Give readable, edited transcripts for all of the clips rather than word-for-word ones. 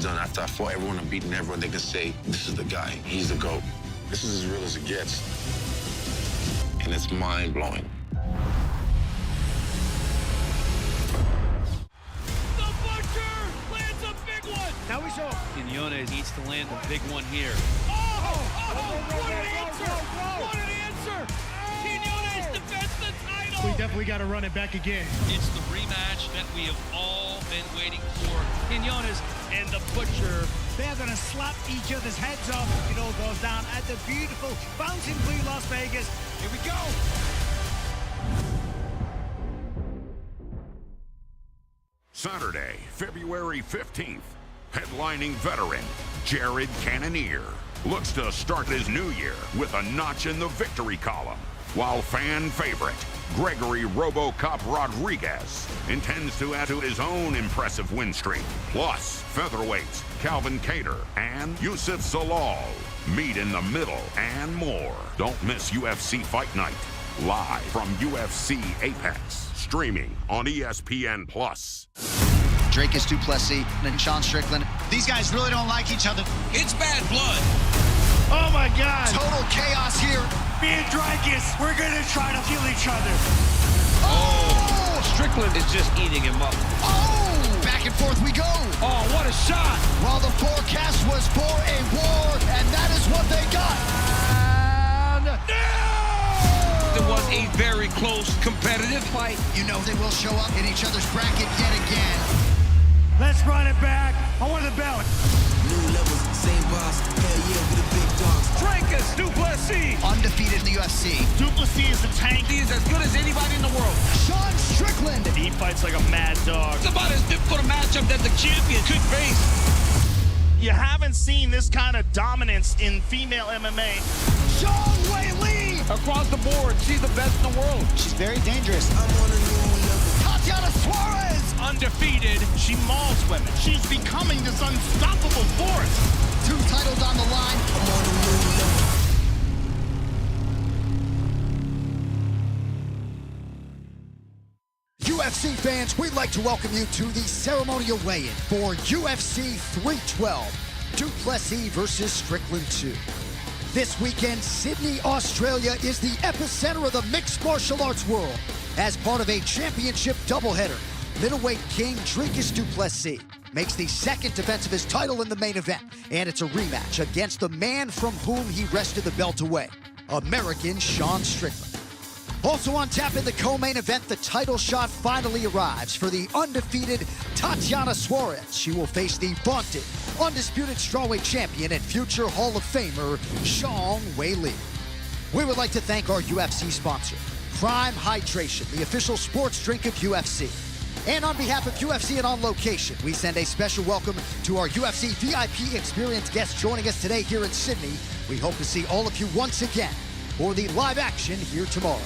done. After I fought everyone and beaten everyone, they can say, this is the guy. He's the GOAT. This is as real as it gets. And it's mind-blowing. The Butcher lands a big one. Now we saw Quiñones needs to land a big one here. What an answer! What an answer! Quiñones defends the title! we definitely got to run it back again. It's the rematch that we have all been waiting for. Quiñones and the Butcher. They're going to slap each other's heads off. It all goes down at the beautiful Fountain Blue Las Vegas. Here we go. Saturday, February 15th, headlining veteran Jared Cannonier looks to start his new year with a notch in the victory column, while fan favorite Gregory RoboCop Rodriguez intends to add to his own impressive win streak. Plus, featherweights Calvin Kattar and Yusuf Zalal meet in the middle and more. Don't miss UFC Fight Night, live from UFC Apex, streaming on ESPN+. Dracus du Plessis and Sean Strickland. These guys really don't like each other. It's bad blood. Oh my God. Total chaos here. Me and Dracus, we're going to try to kill each other. Oh! Strickland is just eating him up. Oh! Back and forth we go. Oh, what a shot! While the forecast was for a war, and that is what they got. And it was a very close, competitive fight. You know they will show up in each other's bracket yet again. Let's run it back. I want the belt. New levels, same boss. Hell yeah, we the big dogs. Dracus du Plessis. Undefeated in the UFC. Du Plessis is a tank. He is as good as anybody in the world. Sean Strickland. He fights like a mad dog. It's about as difficult a matchup that the champion could face. You haven't seen this kind of dominance in female MMA. Sean Weigh-In. Across the board, she's the best in the world. She's very dangerous. I'm on a new level. Tatiana Suarez. Undefeated, she mauls women. She's becoming this unstoppable force. 2 titles on the line. I'm on a new level. UFC fans, we'd like to welcome you to the Ceremonial Weigh-In for UFC 312, du Plessis versus Strickland 2. This weekend, Sydney, Australia is the epicenter of the mixed martial arts world. As part of a championship doubleheader, middleweight king Dracus du Plessis makes the second defense of his title in the main event, and it's a rematch against the man from whom he wrested the belt away, American Sean Strickland. Also on tap in the co-main event, the title shot finally arrives for the undefeated Tatiana Suarez. She will face the vaunted, undisputed strawweight champion and future Hall of Famer, Sean Weigh-In. We would like to thank our UFC sponsor, Prime Hydration, the official sports drink of UFC. And on behalf of UFC and On Location, we send a special welcome to our UFC VIP experience guests joining us today here in Sydney. We hope to see all of you once again for the live action here tomorrow.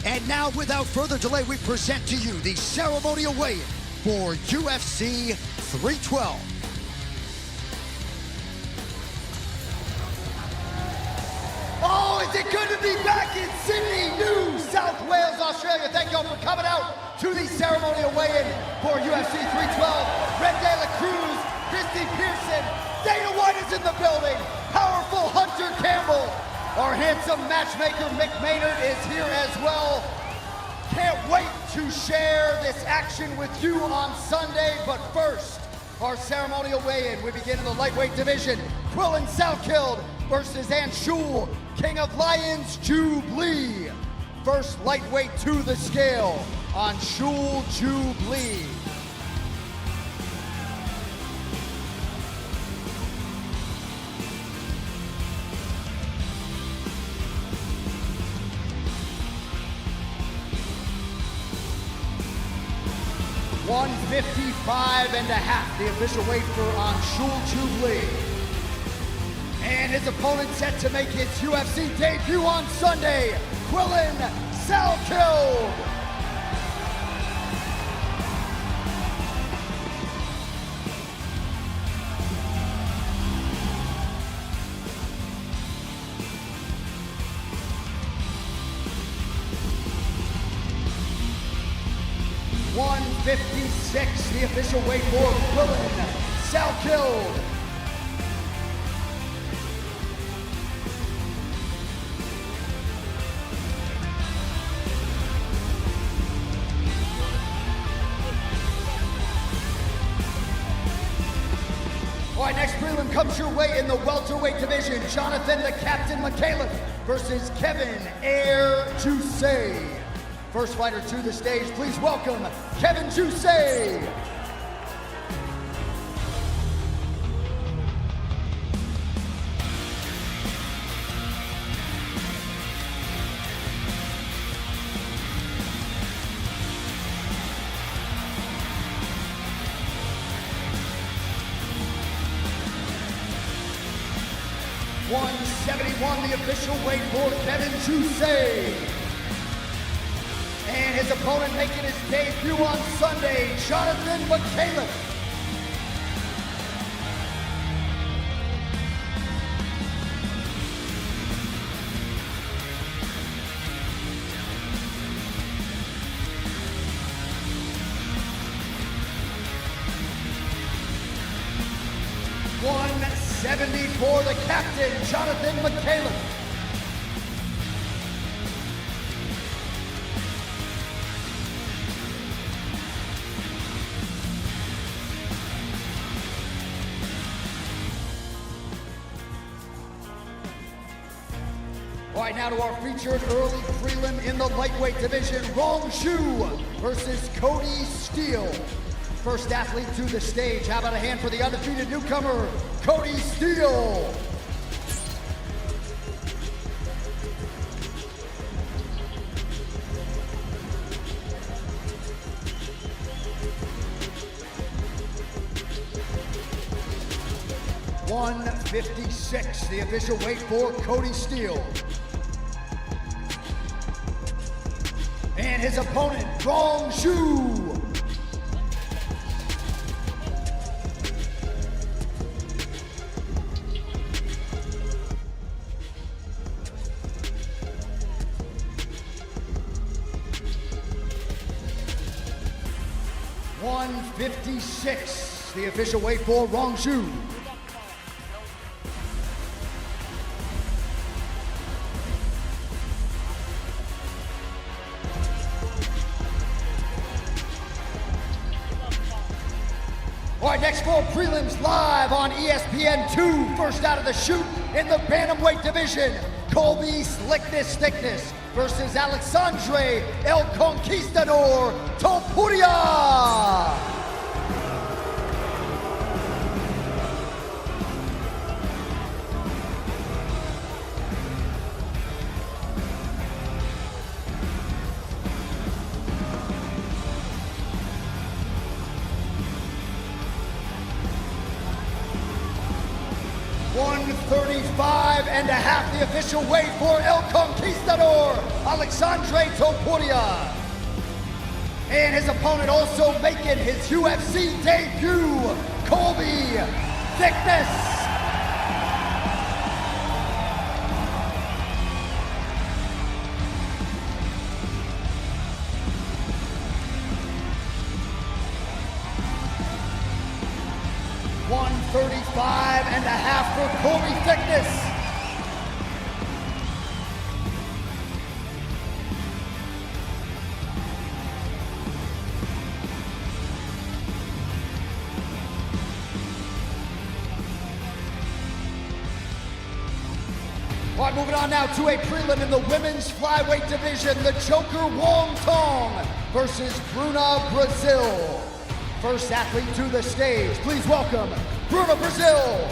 And now, without further delay, we present to you the Ceremonial Weigh-In for UFC 312. Oh, is it good to be back in Sydney, New South Wales, Australia. Thank you all for coming out to the Ceremonial Weigh-In for UFC 312. Red De La Cruz, Christy Pearson, Dana White is in the building. Powerful Hunter Campbell. Our handsome matchmaker, Mick Maynard, is here as well. Can't wait to share this action with you on Sunday, but first, our Ceremonial Weigh-In. We begin in the lightweight division. Quillen Salkild versus Anshul, King of Lions, Jubilee. First lightweight to the scale, Anshul Jubilee. $155.5, the official weight for Anshul Jubilee. And his opponent set to make his UFC debut on Sunday, Quillen Salkild. $156, the official weight for Quillen shall kill. All right, next prelim comes your way in the welterweight division. Jonathan the Captain McCaleb versus Kevin Air Juice. First fighter to the stage, please welcome Kevin Juice. $171, the official weight for Kevin Juice. And his opponent making his debut on Sunday, Jonathan McCaleb. $170 for the captain, Jonathan McCaleb. All right, now to our featured early prelim in the lightweight division, Rong Zhu versus Cody Steele. First athlete to the stage. How about a hand for the undefeated newcomer, Cody Steele? $156, the official weight for Cody Steele. And his opponent, Rong Zhu. $156, the official weight for Rong Zhu. All right, next four prelims live on ESPN2. First out of the chute in the bantamweight division, Colby Slickness Thickness versus Alexandre El Conquistador Topuria. $135.5, the official weight for El Conquistador, Alexandre Topuria. And his opponent also making his UFC debut, Colby Thickness. $135.5 for Colby Thickness. All right, moving on now to a prelim in the women's flyweight division, the Joker Wong Tong versus Bruna Brazil. First athlete to the stage, please welcome Bruna Brazil.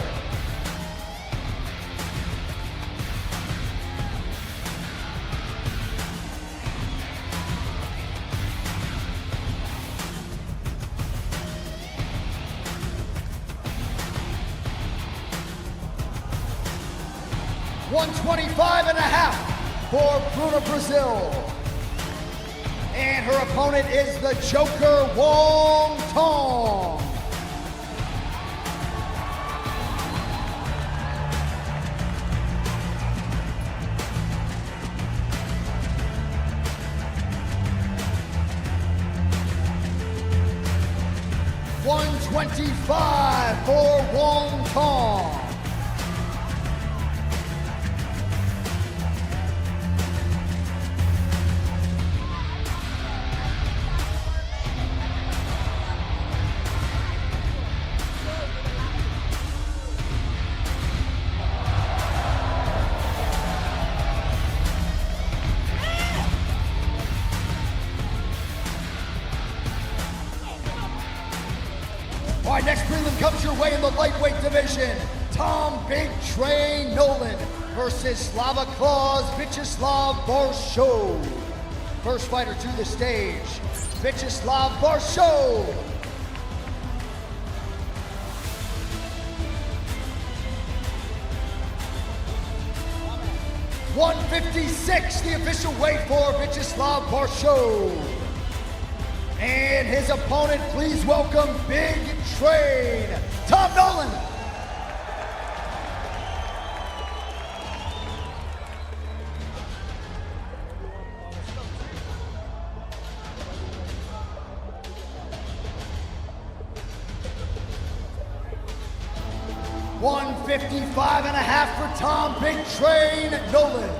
$125.5 for Bruna Brazil. And her opponent is the Joker Wong Tong. 125 for Wong Tong. All right, next prelim comes your way in the lightweight division. Tom Big Train Nolan versus Slava Claus Vyacheslav Varsho. First fighter to the stage, Vyacheslav Varsho. .156, the official weight for Vyacheslav Varsho. And his opponent, please welcome Big Train, Tom Nolan. $155.5 for Tom Big Train Nolan.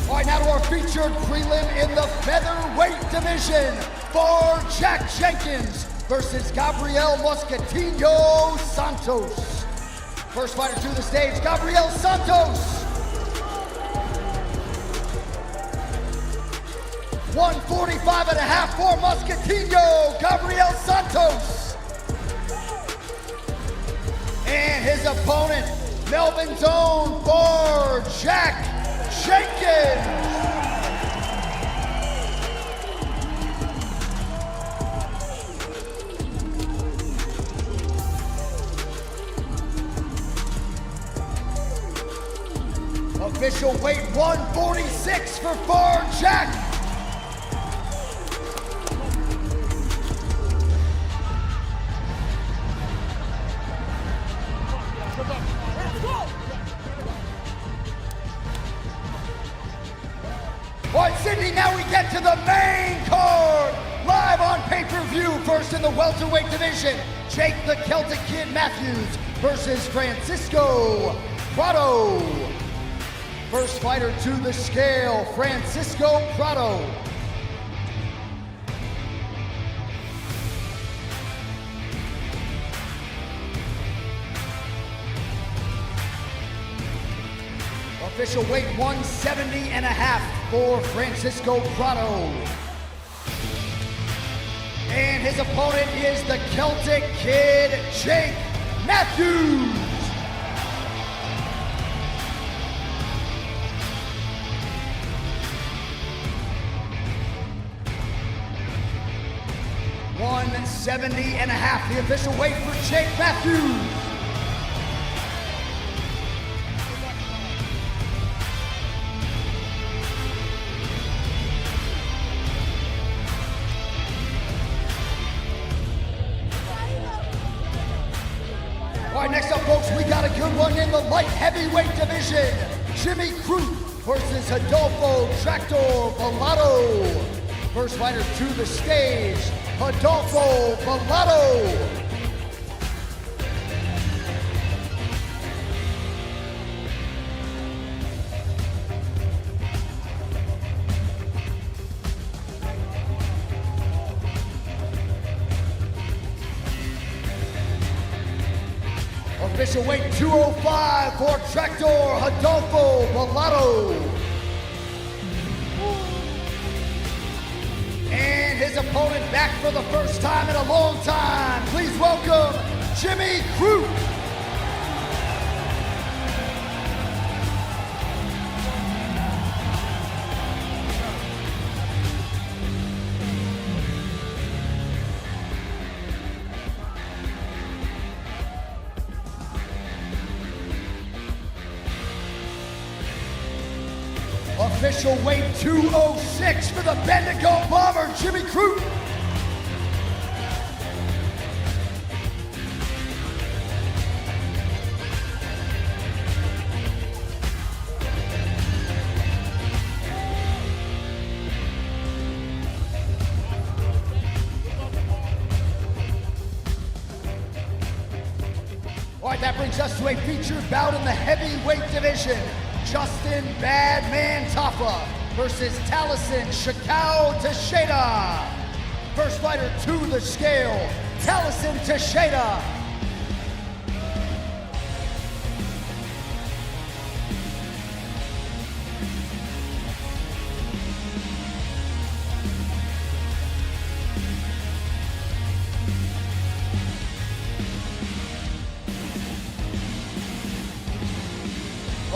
All right, now to our featured prelim in the featherweight division for Jack Jenkins versus Gabriel Mosquetino Santos. First fighter to the stage, Gabriel Santos. 145.5 for Mosquetino, Gabriel Santos. And his opponent, Melvin's own for Jack Jenkins. Official weight 146 for Far Jack. All right, Sydney, now we get to the main card. Live on pay-per-view, first in the welterweight division, Jake the Celtic Kid Matthews versus Francisco Prado. First fighter to the scale, Francisco Prado. Official weight 170.5 for Francisco Prado. And his opponent is the Celtic Kid, Jake Matthews. $170.5, the official weight for Jake Matthews. All right, next up, folks, we got a good one in the light heavyweight division. Jimmy Crute versus Adolfo Tractor Vallado. First fighter to the stage, Adolfo Vallado. Official weight 205 for Tractor Adolfo Vallado. And his opponent back for the first time in a long time. Please welcome Jimmy Crute. Official weight 206 for the Bendigo Bomber, Jimmy Crute. All right, that brings us to a featured bout in the heavyweight division. Justin Badman Taffa versus Taliesin Shakao Teixeira. First fighter to the scale, Taliesin Teixeira.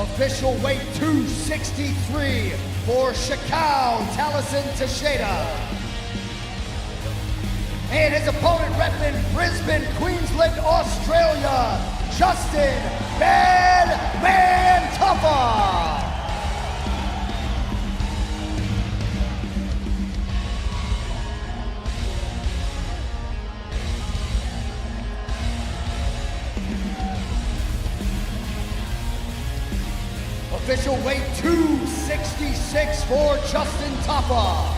Official weight 263 for Shakao Taliesin Teixeira. And his opponent repping Brisbane, Queensland, Australia, Justin Badman Taffa. Official weight 266 for Justin Taffa.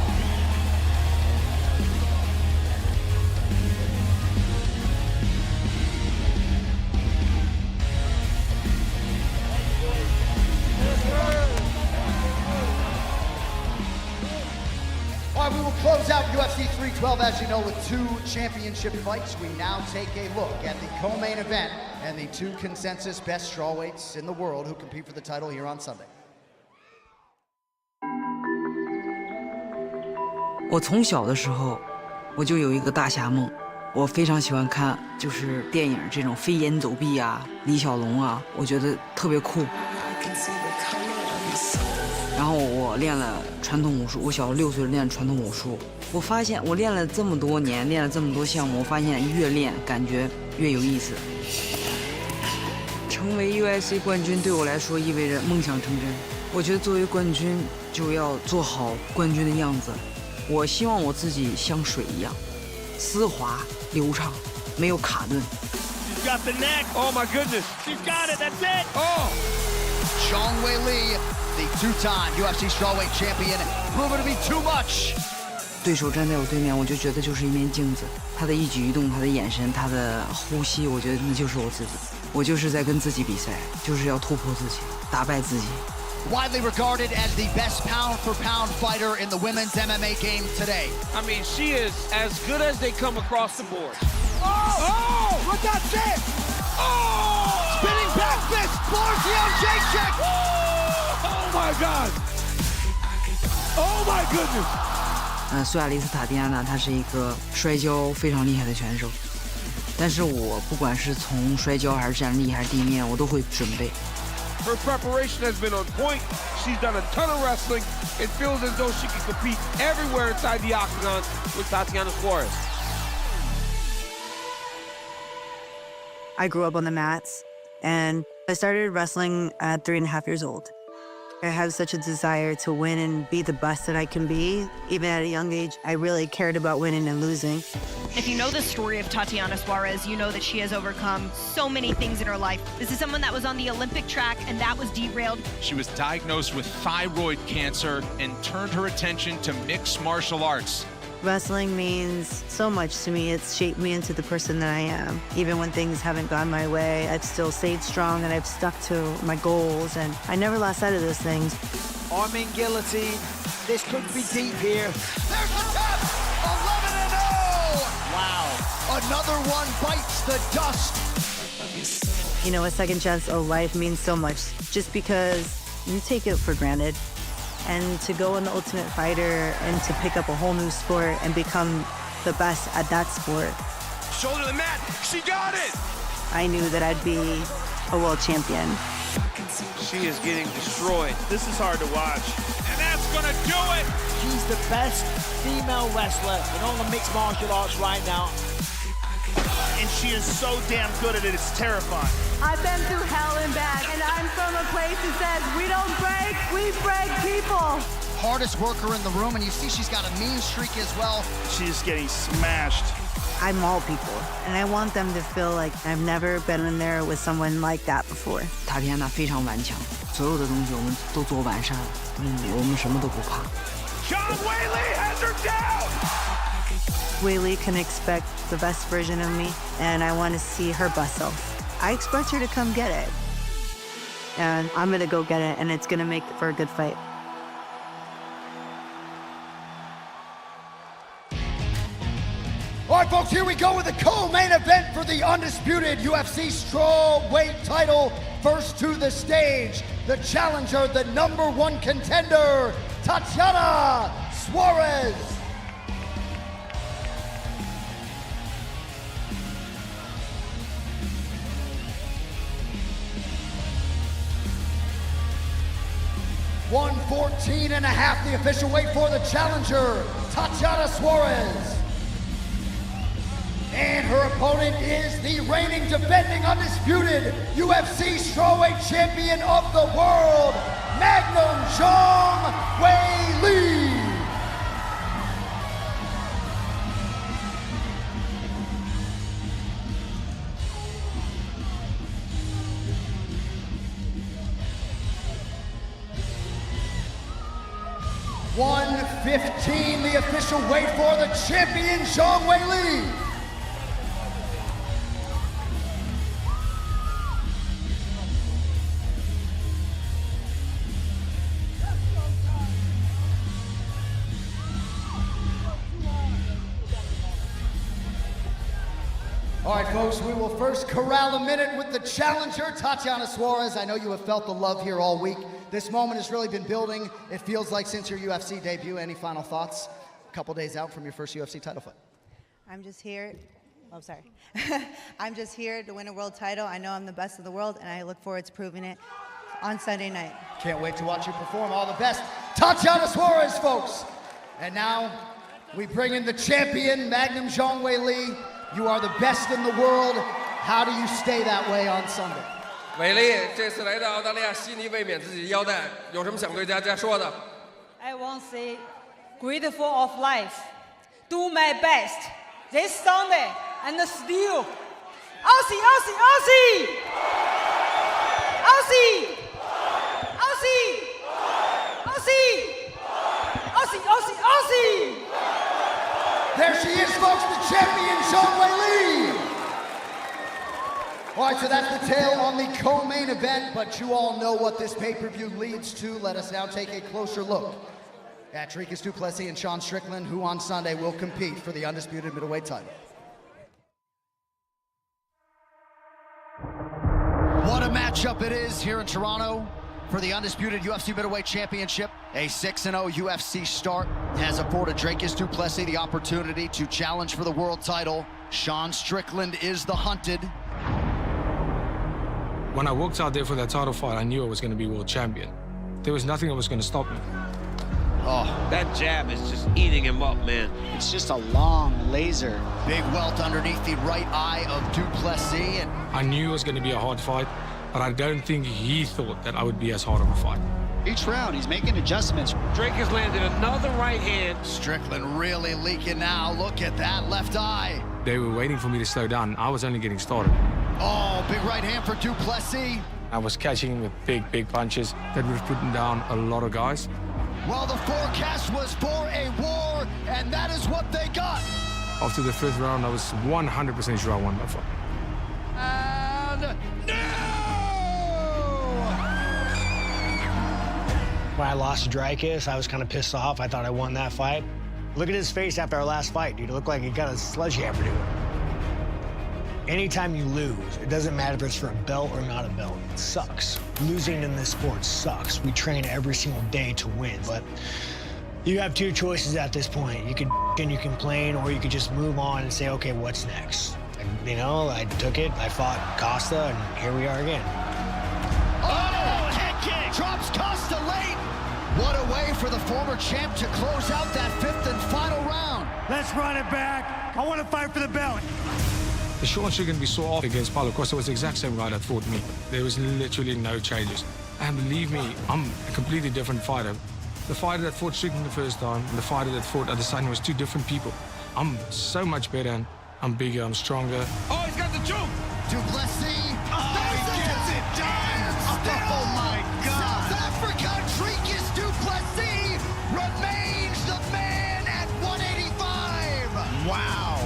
All right, we will close out UFC 312, as you know, with 2 championship fights. We now take a look at the co-main event and the 2 consensus best strawweights in the world who compete for the title here on Sunday. 我从小的时候，我就有一个大侠梦，我非常喜欢看就是电影这种飞檐走壁啊、李小龙啊，我觉得特别酷。然后我练了传统武术，我小6岁练传统武术。我发现我练了这么多年，练了这么多项目，我发现越练感觉越有意思。成为 UFC 冠军对我来说意味着梦想成真。我觉得作为冠军就要做好冠军的样子。我希望我自己像水一样，丝滑流畅，没有卡顿。She's got the neck. Oh my goodness. She's got it. That's it. Oh. Zhang Weili, the 2-time UFC strawweight champion, proven to be too much. 对手站在我对面，我就觉得就是一面镜子，他的一举一动，他的眼神，他的呼吸，我觉得那就是我自己。我就是在跟自己比赛，就是要突破自己，打败自己。Widely regarded as the best pound-for-pound fighter in the women's MMA game today. I mean, she is as good as they come across the board. Oh! But that's it! Oh! Spinning back fist, Barcion J-check! Oh my God! Oh my goodness! 苏亚雷斯塔蒂安娜，她是一个摔跤非常厉害的拳手，但是我不管是从摔跤还是站立还是地面，我都会准备。Her preparation has been on point. She's done a ton of wrestling. It feels as though she can compete everywhere inside the octagon with Tatiana Suarez. I grew up on the mats, and I started wrestling at 3.5 years old. I have such a desire to win and be the best that I can be. Even at a young age, I really cared about winning and losing. If you know the story of Tatiana Suarez, you know that she has overcome so many things in her life. This is someone that was on the Olympic track and that was derailed. She was diagnosed with thyroid cancer and turned her attention to mixed martial arts. Wrestling means so much to me. It's shaped me into the person that I am. Even when things haven't gone my way, I've still stayed strong and I've stuck to my goals, and I never lost sight of those things. Arming guillotine. This could be deep here. There's the tap! 11-0! Wow. Another one bites the dust. You know, a second chance of life means so much just because you take it for granted. And to go in the Ultimate Fighter and to pick up a whole new sport and become the best at that sport. Shoulder to the mat. She got it. I knew that I'd be a world champion. She is getting destroyed. This is hard to watch. And that's going to do it. She's the best female wrestler in all the mixed martial arts right now. And she is so damn good at it, it's terrifying. I've been through hell and back, and I'm from a place that says we don't break, we break people. Hardest worker in the room, and you see she's got a mean streak as well. She's getting smashed. I maul people, and I want them to feel like I've never been in there with someone like that before. 塔蒂安娜非常顽强，所有的东西我们都做完善了，我们什么都不怕。Zhang Weili has her down. Weili can expect the best version of me, and I want to see her best self. I expect her to come get it. And I'm going to go get it, and it's going to make for a good fight. All right, folks, here we go with the co-main event for the undisputed UFC strawweight title. First to the stage, the challenger, the #1 contender, Tatiana Suarez. $114.5, the official weight for the challenger, Tatiana Suarez. And her opponent is the reigning, defending, undisputed UFC strawweight champion of the world, Magnum Weigh-In. $115, the official weight for the champion, Zhang Weili. All right, folks, we will first corral a minute with the challenger, Tatiana Suarez. I know you have felt the love here all week. This moment has really been building, it feels like, since your UFC debut. Any final thoughts? A couple days out from your first UFC title fight. I'm just here. Oh, sorry. I'm just here to win a world title. I know I'm the best of the world, and I look forward to proving it on Sunday night. Can't wait to watch you perform. All the best. Tatiana Suarez, folks. And now we bring in the champion, Magnum Weigh-In. You are the best in the world. How do you stay that way on Sunday? 伟丽这次来到澳大利亚悉尼卫冕自己的腰带，有什么想对大家说的 I won't say grateful of life. Do my best this Sunday and still Aussie, Aussie, Aussie! Aussie! Aussie! Aussie! Aussie, Aussie, Aussie! There she is, folks, the champion, Zhang Weili. All right, so that's the tale on the co-main event, but you all know what this pay-per-view leads to. Let us now take a closer look at Dricus du Plessis and Sean Strickland, who on Sunday will compete for the undisputed middleweight title. What a matchup it is here in Toronto for the undisputed UFC middleweight championship. A 6-0 UFC start has afforded Dricus du Plessis the opportunity to challenge for the world title. Sean Strickland is the hunted. When I walked out there for that title fight, I knew I was going to be world champion. There was nothing that was going to stop me. Oh, that jab is just eating him up, man. It's just a long laser. Big welt underneath the right eye of du Plessis. And I knew it was going to be a hard fight, but I don't think he thought that I would be as hard of a fight. Each round, he's making adjustments. Drake has landed another right hand. Strickland really leaking now. Look at that left eye. They were waiting for me to slow down. I was only getting started. Oh, big right hand for du Plessis. I was catching with big punches that would have put down a lot of guys. Well, the forecast was for a war, and that is what they got. After the first round, I was 100% sure I won that fight. And no! When I lost to Dricus, I was kind of pissed off. I thought I won that fight. Look at his face after our last fight, dude. It looked like he got a sledgehammer to it. Anytime you lose, it doesn't matter if it's for a belt or not a belt. It sucks. Losing in this sport sucks. We train every single day to win, but you have two choices at this point. You can complain, or you could just move on and say, okay, what's next? And, you know, I took it. I fought Costa, and here we are again. Oh, kick! Drops Costa late. What a way for the former champ to close out that fifth and final round. Let's run it back. I want to fight for the belt. The Sean Strickland we saw off against Paulo Costa was the exact same guy that fought me. There was literally no changes. And believe me, I'm a completely different fighter. The fighter that fought Strickland the first time and the fighter that fought Adesanya was two different people. I'm so much better, and I'm bigger, I'm stronger. Oh, he's got the choke! Du Plessis. Oh, he gets it done! Oh, my God. South Africa, Dricus du Plessis remains the man at 185. Wow.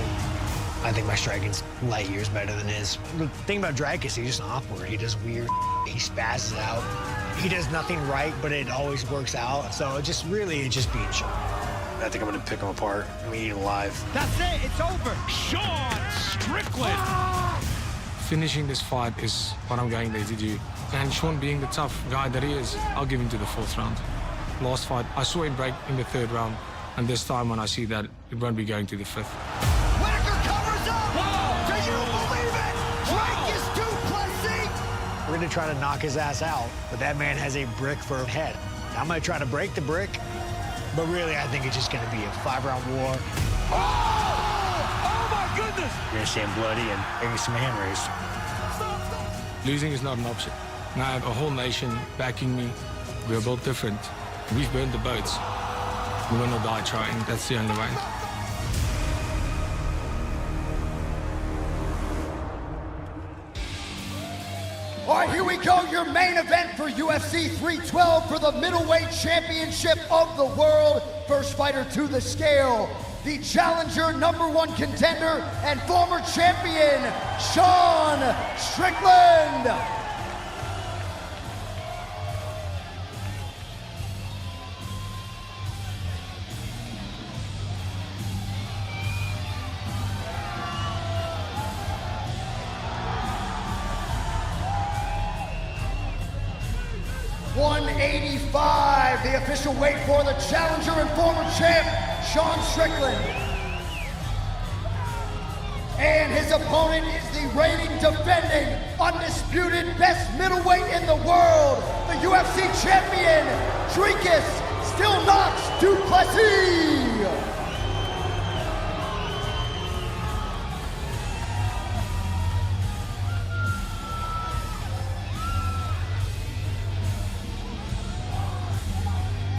I think my striking's light years better than his. The thing about Drake is he's just awkward. He does weird, he spazzes out. He does nothing right, but it always works out. So it just being Sean. I think I'm gonna pick him apart and eat him alive. That's it, it's over. Sean Strickland. Finishing this fight is what I'm going there to do. And Sean, being the tough guy that he is, I'll give him to the 4th round. Last fight, I saw him break in the 3rd round. And this time when I see that, it won't be going to the 5th. Whitaker covers up! Whoa! Do you believe it? Drake is to Plessis! We're gonna try to knock his ass out, but that man has a brick for a head. I'm gonna try to break the brick, but really I think it's just gonna be a 5-round war. Oh! Oh my goodness! You're gonna see him bloody and maybe some hand raised. Losing is not an option. Now I have a whole nation backing me. We're both different. We've burned the boats. We will not die trying. That's the only way. All right, here we go. Your main event for UFC 312 for the middleweight championship of the world. First fighter to the scale, the challenger, #1 contender, and former champion, Sean Strickland. .185, the official weight for the challenger and former champ, Sean Strickland. And his opponent is the reigning, defending, undisputed best middleweight in the world, the UFC champion, Dricus Still Knox du Plessis.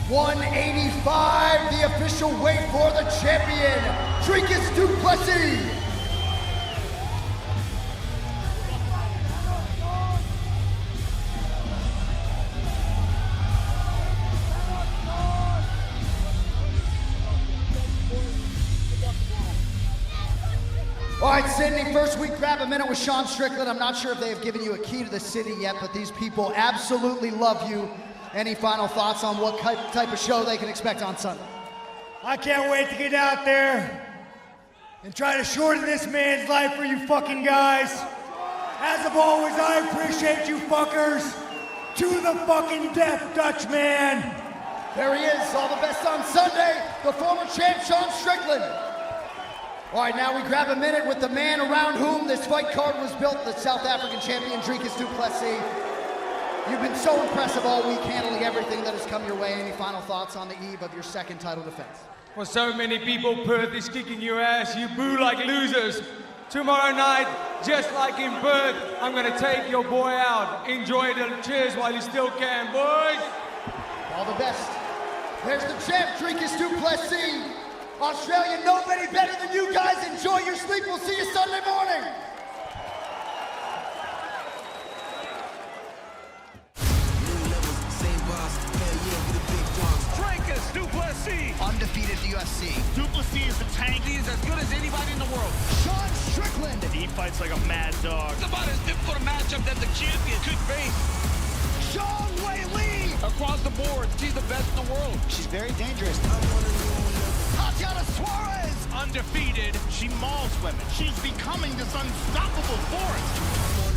.185, the official weight for the champion, Dricus du Plessis. All right, Sydney, first we grab a minute with Sean Strickland. I'm not sure if they have given you a key to the city yet, but these people absolutely love you. Any final thoughts on what type of show they can expect on Sunday? I can't wait to get out there and try to shorten this man's life for you fucking guys. As of always, I appreciate you fuckers. To the fucking death, Dutchman. There he is, all the best on Sunday, the former champ, Sean Strickland. All right, now we grab a minute with the man around whom this fight card was built, the South African champion, Dricus du Plessis. You've been so impressive all week, handling everything that has come your way. Any final thoughts on the eve of your 2nd title defense? For so many people, Perth is kicking your ass. You boo like losers. Tomorrow night, just like in Perth, I'm gonna take your boy out. Enjoy the cheers while you still can, boys. All the best. There's the champ, Dricus du Plessis. Australia, nobody better than you guys. Enjoy your sleep. We'll see you Sunday morning. Undefeated at the UFC. Du Plessis is the tank. He is as good as anybody in the world. Sean Strickland. He fights like a mad dog. It's about as difficult a matchup that the champion could face. Sean Weigh-In. Across the board, she's the best in the world. She's very dangerous. Tatiana Suarez. Undefeated, she mauls women. She's becoming this unstoppable force.